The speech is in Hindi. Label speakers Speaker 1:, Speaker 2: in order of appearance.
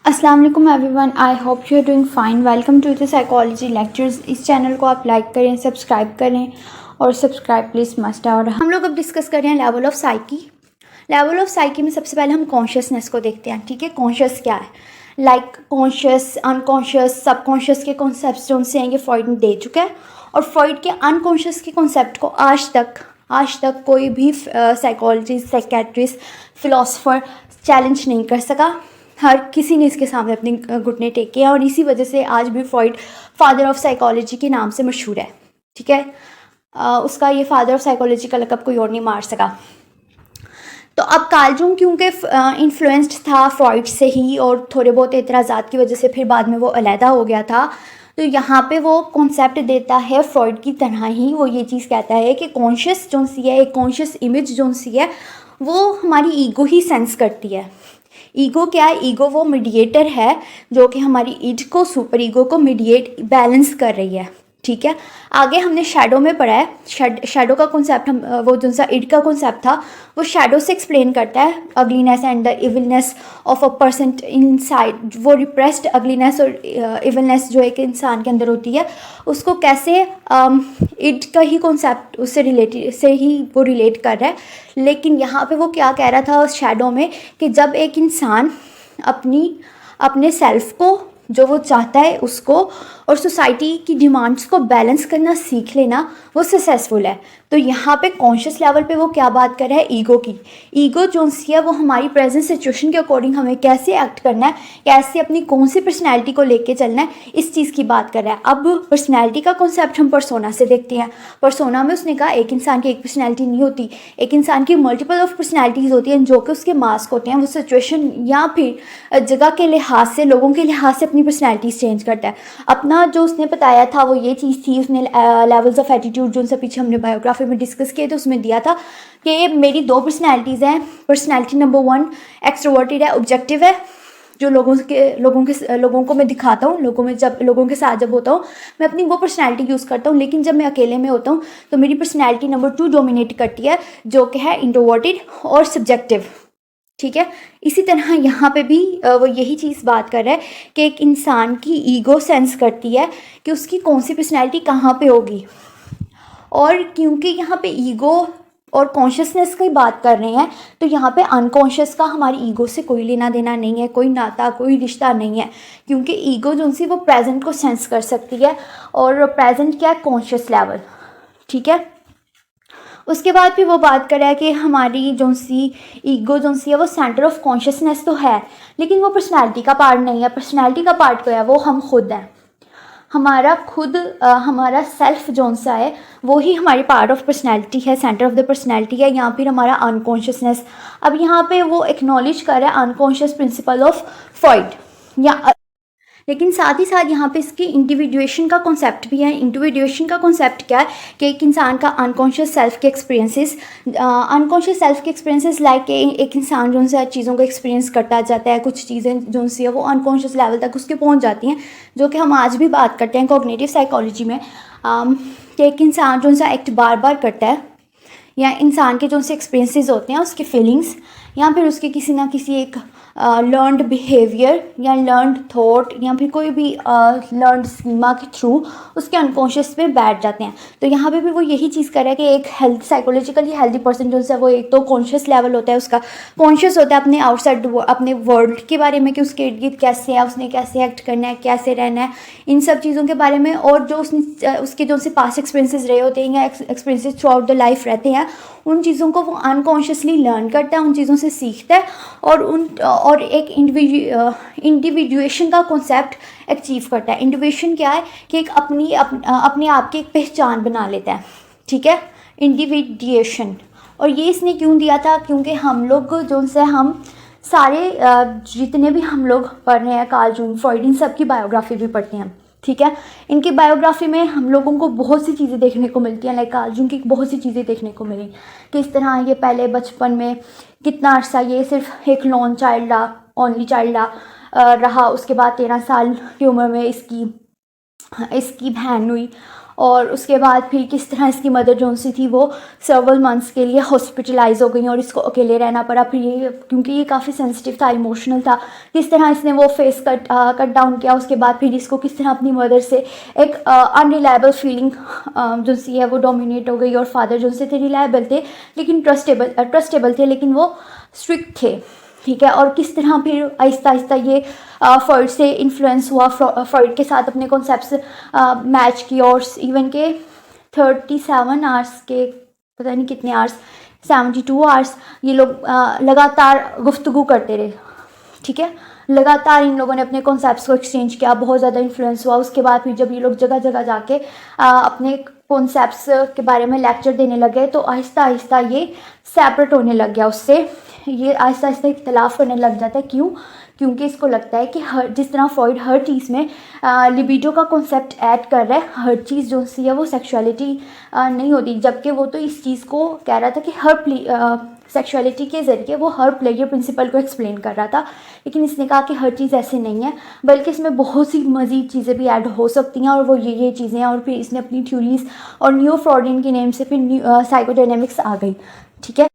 Speaker 1: अस्सलाम वालेकुम everyone, I hope you are doing fine. Welcome to the psychology lectures. इस चैनल को आप लाइक करें, सब्सक्राइब करें और सब्सक्राइब प्लीज़ मस्ट है। और हम लोग अब डिस्कस कर रहे हैं level of psyche. Level of psyche में सबसे पहले हम कॉन्शियसनेस को देखते हैं। ठीक है, कॉन्शियस क्या है? लाइक कॉन्शियस, अनकॉन्शियस, सबकॉन्शियस के कॉन्सेप्ट जो से हैं ये फ्रॉइड ने दे चुका है। और फ्रॉइड के अनकॉन्शियस के कॉन्सेप्ट को आज तक कोई भी साइकोलॉजिस्ट, साइकेट्रिस्ट, फिलोसफर चैलेंज नहीं कर सका। हर किसी ने इसके सामने अपने घुटने टेके हैं और इसी वजह से आज भी फ्रॉइड फादर ऑफ साइकोलॉजी के नाम से मशहूर है। ठीक है, उसका ये फादर ऑफ साइकोलॉजी का लक़ब कोई और नहीं मार सका। तो अब कार्ल जंग क्योंकि इन्फ्लुएंस्ड था फ्रॉइड से ही और थोड़े बहुत एतराज़ात की वजह से फिर बाद में वो अलहदा हो गया था, तो यहाँ पे वो कॉन्सेप्ट देता है फ्रॉइड की तरह ही। वो ये चीज़ कहता है कि कॉन्शियस जो सी है, एक कॉन्शियस इमेज जो सी है वो हमारी ईगो ही सेंस करती है। ईगो क्या है? ईगो वो मीडिएटर है जो कि हमारी इड को, सुपर ईगो को मीडिएट, बैलेंस कर रही है। ठीक है, आगे हमने शैडो में पढ़ा है। शैडो का कॉन्सेप्ट हम वो जो सा इड का कॉन्सेप्ट था वो शैडो से एक्सप्लेन करता है ugliness and the evilness of a person inside. वो रिप्रेस्ड अगलीनेस और इविलनेस जो एक इंसान के अंदर होती है उसको कैसे इड का ही कॉन्सेप्ट उससे रिलेटेड से ही वो रिलेट कर रहा है। लेकिन यहाँ पे वो क्या कह रहा था शैडो में कि जब एक इंसान अपने सेल्फ को, जो वो चाहता है उसको, और सोसाइटी की डिमांड्स को बैलेंस करना सीख लेना, वो सक्सेसफुल है। तो यहाँ पे कॉन्शियस लेवल पे वो क्या बात कर रहा है? ईगो की। ईगो जो सी है वो हमारी प्रेजेंट सिचुएशन के अकॉर्डिंग हमें कैसे एक्ट करना है, कैसे अपनी कौन सी पर्सनैलिटी को लेके चलना है, इस चीज़ की बात कर रहा है। अब पर्सनैलिटी का कॉन्सेप्ट हम परसोना से देखते हैं। परसोना में उसने कहा एक इंसान की एक पर्सनैलिटी नहीं होती, एक इंसान की मल्टीपल ऑफ पर्सनैलिटीज़ होती हैं जो कि उसके मास्क होते हैं। वो सिचुएशन या फिर जगह के लिहाज से, लोगों के लिहाज से अपनी पर्सनैलिटीज़ चेंज करता है। अपना जो उसने बताया था वो ये चीज़ थी, उसने लेवल्स ऑफ एटीट्यूड जो उनसे पीछे हमने बायोग्राफी में डिस्कस किए थे उसमें दिया था कि मेरी दो पर्सनैलिटीज़ हैं। पर्सनैलिटी नंबर 1 एक्सट्रोवर्टेड है, ऑब्जेक्टिव है, जो लोगों को मैं दिखाता हूँ, लोगों के साथ जब होता हूँ मैं अपनी वो पर्सनैलिटी यूज़ करता हूँ। लेकिन जब मैं अकेले में होता हूँ तो मेरी पर्सनैलिटी नंबर 2 डोमिनेट करती है जो कि है इंट्रोवर्टेड और सब्जेक्टिव। ठीक है, इसी तरह यहाँ पे भी वो यही चीज़ बात कर रहा है कि एक इंसान की ईगो सेंस करती है कि उसकी कौन सी पर्सनैलिटी कहाँ पे होगी। और क्योंकि यहाँ पे ईगो और कॉन्शियसनेस की बात कर रहे हैं तो यहाँ पे अनकॉन्शियस का हमारी ईगो से कोई लेना देना नहीं है, कोई नाता, कोई रिश्ता नहीं है। क्योंकि ईगो जो सी वो प्रेजेंट को सेंस कर सकती है और प्रेजेंट क्या है? Conscious level. ठीक है, उसके बाद फिर वो बात कर रहा है कि हमारी जो सी ईगो जो सी है वो सेंटर ऑफ कॉन्शियसनेस तो है लेकिन वो पर्सनैलिटी का पार्ट नहीं है। पर्सनैलिटी का पार्ट क्या है? वो हम खुद हैं। हमारा खुद, हमारा सेल्फ जोन सा है वो ही हमारी पार्ट ऑफ पर्सनैलिटी है, सेंटर ऑफ द पर्सनैलिटी है। यहाँ फिर हमारा अनकॉन्शियसनेस। अब यहाँ पे वो एक्नॉलेज कर रहा है अनकॉन्शियस प्रिंसिपल ऑफ फ्रॉइड या लेकिन साथ ही साथ यहाँ पे इसकी इंडिविजुएशन का कॉन्सेप्ट भी है। इंडिविजुएशन का कॉन्सेप्ट क्या है कि एक इंसान का अनकॉन्शियस सेल्फ के एक्सपीरियंसेस लाइक एक इंसान जो उनसे चीज़ों को एक्सपीरियंस करता जाता है, कुछ चीज़ें जो उनसे वो अनकॉन्शियस लेवल तक उसके पहुँच जाती हैं, जो कि हम आज भी बात करते हैं कॉग्निटिव साइकोलॉजी में। कि एक इंसान जो उनसे एक्ट बार बार करता है या इंसान के जो उनसे एक्सपीरियंसेस होते हैं, उसके फीलिंग्स या फिर उसके किसी ना किसी एक लर्नड बिहेवियर या लर्नड थॉट या फिर कोई भी लर्नड स्कीमा के थ्रू उसके अनकॉन्शियस पे बैठ जाते हैं। तो यहाँ पे भी वो यही चीज़ कर रहा है कि एक हेल्थ, साइकोलॉजिकली हेल्दी पर्सन जो है वो एक तो कॉन्शियस लेवल होता है, उसका कॉन्शियस होता है अपने आउटसाइड, अपने वर्ल्ड के बारे में कि उसके इर्द गिर्द कैसे है, उसने कैसे एक्ट करना है, कैसे रहना है, इन सब चीज़ों के बारे में। और जो उसके जो से पास्ट एक्सपीरियंसेस रहे होते हैं या experiences through out the life रहते हैं, उन चीज़ों को वो अनकॉन्शियसली लर्न करता है, उन चीज़ों से सीखता है और एक इंडिविजुएशन का कॉन्सेप्ट अचीव करता है। इंडिविजुएशन क्या है कि एक अपने आप की एक पहचान बना लेता है। ठीक है, इंडिविजुएशन। और ये इसने क्यों दिया था? क्योंकि हम लोग जो से हम सारे जितने भी हम लोग पढ़ रहे हैं, कार्ल जंग, फ्रॉइड, इन सब की बायोग्राफी भी पढ़ते हैं। ठीक है, इनकी बायोग्राफी में हम लोगों को बहुत सी चीज़ें देखने को मिलती हैं। लाइक कार्ल जंग की बहुत सी चीज़ें देखने को मिली, किस तरह ये पहले बचपन में कितना अर्सा ये सिर्फ एक लॉन चाइल्ड रहा, ओनली चाइल्ड रहा। उसके बाद 13 साल की उम्र में इसकी बहन हुई और उसके बाद फिर किस तरह इसकी मदर जो सी थी वो सेवरल मंथ्स के लिए हॉस्पिटलाइज हो गई और इसको अकेले रहना पड़ा। फिर ये क्योंकि ये काफ़ी सेंसिटिव था, इमोशनल था, किस तरह इसने वो फेस कट डाउन किया। उसके बाद फिर इसको किस तरह अपनी मदर से एक अनरिलायबल फीलिंग जो सी है वो डोमिनेट हो गई। और फादर जो से थे रिलायबल थे लेकिन ट्रस्टेबल थे, लेकिन वो स्ट्रिक्ट थे, ठीक है। और किस तरह फिर आहिस्ता आहिस्ता ये फ्रॉइड से इन्फ्लुएंस हुआ, फ्रॉइड के साथ अपने कॉन्सेप्ट्स मैच किए और इवन के 37 आवर्स के पता नहीं कितने आवर्स, 72 आवर्स ये लोग लगातार गुफ्तगू करते रहे, ठीक है। लगातार इन लोगों ने अपने कॉन्सेप्ट्स को एक्सचेंज किया, बहुत ज़्यादा इन्फ्लुएंस हुआ। उसके बाद फिर जब ये लोग जगह जगह जाके अपने कॉन्सेप्ट्स के बारे में लेक्चर देने लगे तो आहिस्ता आहिस्ता ये सेपरेट होने लग गया उससे, ये आहिस्ता आहिस्ता इख्तलाफ करने लग जाता है। क्यों? क्योंकि इसको लगता है कि जिस तरह फ्रॉइड हर चीज़ में लिबिडो का कॉन्सेप्ट ऐड कर रहा है, हर चीज़ जो सी है वो सेक्सुअलिटी नहीं होती, जबकि वो तो इस चीज़ को कह रहा था कि हर सेक्सुअलिटी के ज़रिए वो हर प्लेयर प्रिंसिपल को एक्सप्लेन कर रहा था। लेकिन इसने कहा कि हर चीज़ ऐसे नहीं है, बल्कि इसमें बहुत सी मज़ीद चीज़ें भी ऐड हो सकती हैं और वो ये चीज़ें हैं। और फिर इसने अपनी थ्योरीज और न्यू फ्रॉइडियन के नेम से फिर साइकोडायनेमिक्स आ गई, ठीक है।